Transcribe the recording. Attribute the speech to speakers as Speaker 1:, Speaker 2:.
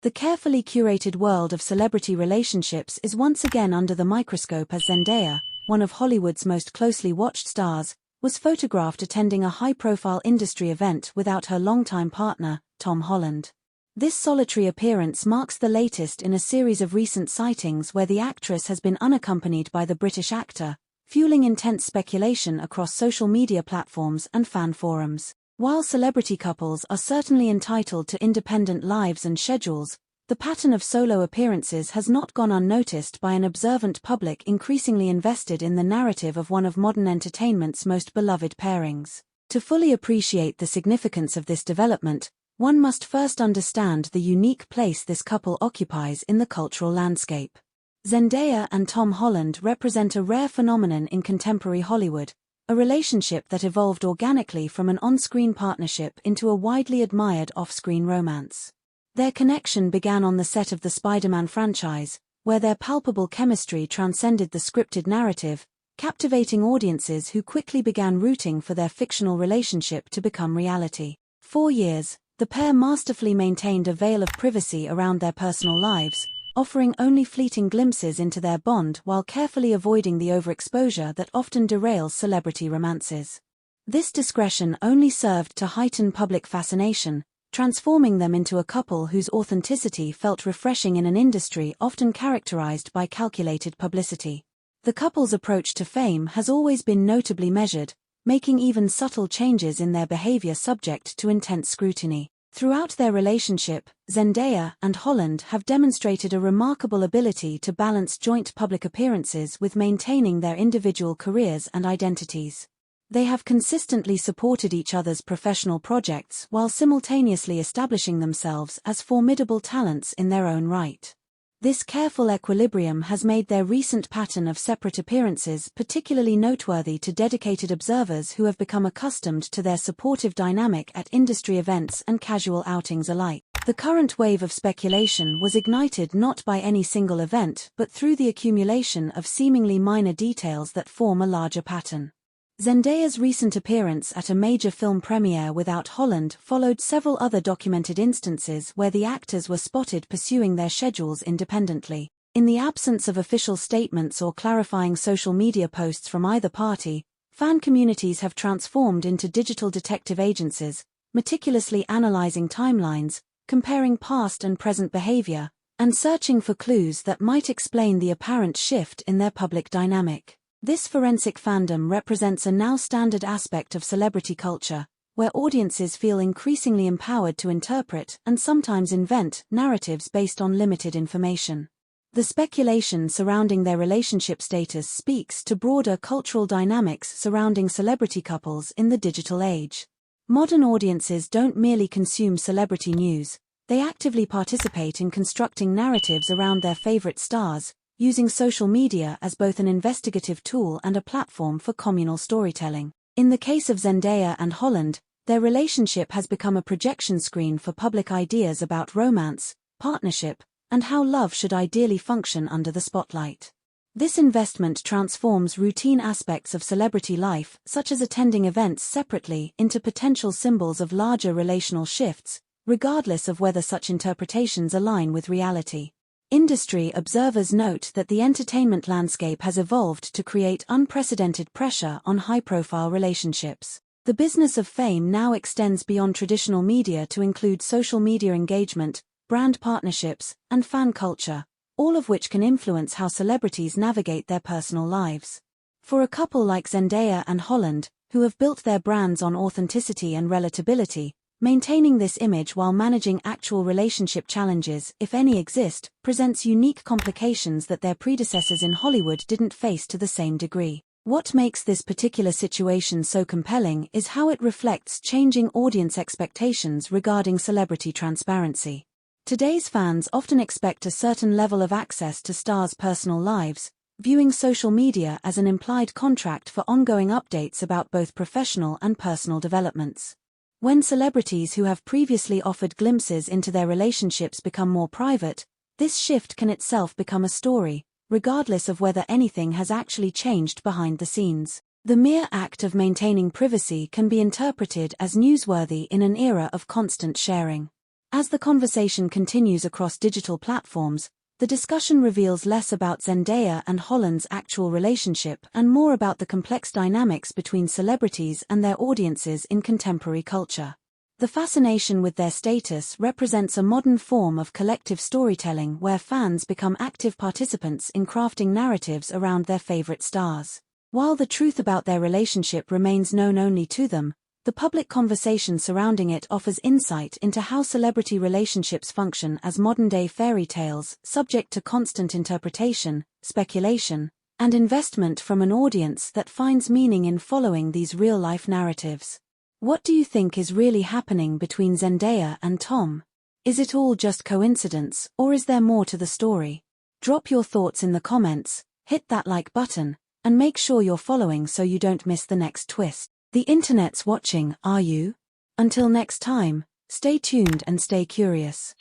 Speaker 1: The carefully curated world of celebrity relationships is once again under the microscope as Zendaya, one of Hollywood's most closely watched stars, was photographed attending a high-profile industry event without her longtime partner, Tom Holland. This solitary appearance marks the latest in a series of recent sightings where the actress has been unaccompanied by the British actor, fueling intense speculation across social media platforms and fan forums. While celebrity couples are certainly entitled to independent lives and schedules, the pattern of solo appearances has not gone unnoticed by an observant public increasingly invested in the narrative of one of modern entertainment's most beloved pairings. To fully appreciate the significance of this development, one must first understand the unique place this couple occupies in the cultural landscape. Zendaya and Tom Holland represent a rare phenomenon in contemporary Hollywood, a relationship that evolved organically from an on-screen partnership into a widely admired off-screen romance. Their connection began on the set of the Spider-Man franchise, where their palpable chemistry transcended the scripted narrative, captivating audiences who quickly began rooting for their fictional relationship to become reality. For years, the pair masterfully maintained a veil of privacy around their personal lives, offering only fleeting glimpses into their bond while carefully avoiding the overexposure that often derails celebrity romances. This discretion only served to heighten public fascination, transforming them into a couple whose authenticity felt refreshing in an industry often characterized by calculated publicity. The couple's approach to fame has always been notably measured, making even subtle changes in their behavior subject to intense scrutiny. Throughout their relationship, Zendaya and Holland have demonstrated a remarkable ability to balance joint public appearances with maintaining their individual careers and identities. They have consistently supported each other's professional projects while simultaneously establishing themselves as formidable talents in their own right. This careful equilibrium has made their recent pattern of separate appearances particularly noteworthy to dedicated observers who have become accustomed to their supportive dynamic at industry events and casual outings alike. The current wave of speculation was ignited not by any single event but through the accumulation of seemingly minor details that form a larger pattern. Zendaya's recent appearance at a major film premiere without Holland followed several other documented instances where the actors were spotted pursuing their schedules independently. In the absence of official statements or clarifying social media posts from either party, fan communities have transformed into digital detective agencies, meticulously analyzing timelines, comparing past and present behavior, and searching for clues that might explain the apparent shift in their public dynamic. This forensic fandom represents a now standard aspect of celebrity culture, where audiences feel increasingly empowered to interpret and sometimes invent narratives based on limited information. The speculation surrounding their relationship status speaks to broader cultural dynamics surrounding celebrity couples in the digital age. Modern audiences don't merely consume celebrity news, they actively participate in constructing narratives around their favorite stars, using social media as both an investigative tool and a platform for communal storytelling. In the case of Zendaya and Holland, their relationship has become a projection screen for public ideas about romance, partnership, and how love should ideally function under the spotlight. This investment transforms routine aspects of celebrity life, such as attending events separately, into potential symbols of larger relational shifts, regardless of whether such interpretations align with reality. Industry observers note that the entertainment landscape has evolved to create unprecedented pressure on high-profile relationships. The business of fame now extends beyond traditional media to include social media engagement, brand partnerships, and fan culture, all of which can influence how celebrities navigate their personal lives. For a couple like Zendaya and Holland, who have built their brands on authenticity and relatability, maintaining this image while managing actual relationship challenges, if any exist, presents unique complications that their predecessors in Hollywood didn't face to the same degree. What makes this particular situation so compelling is how it reflects changing audience expectations regarding celebrity transparency. Today's fans often expect a certain level of access to stars' personal lives, viewing social media as an implied contract for ongoing updates about both professional and personal developments. When celebrities who have previously offered glimpses into their relationships become more private, this shift can itself become a story, regardless of whether anything has actually changed behind the scenes. The mere act of maintaining privacy can be interpreted as newsworthy in an era of constant sharing. As the conversation continues across digital platforms, the discussion reveals less about Zendaya and Holland's actual relationship and more about the complex dynamics between celebrities and their audiences in contemporary culture. The fascination with their status represents a modern form of collective storytelling where fans become active participants in crafting narratives around their favorite stars. While the truth about their relationship remains known only to them, the public conversation surrounding it offers insight into how celebrity relationships function as modern-day fairy tales, subject to constant interpretation, speculation, and investment from an audience that finds meaning in following these real-life narratives. What do you think is really happening between Zendaya and Tom? Is it all just coincidence, or is there more to the story? Drop your thoughts in the comments, hit that like button, and make sure you're following so you don't miss the next twist. The internet's watching, are you? Until next time, stay tuned and stay curious.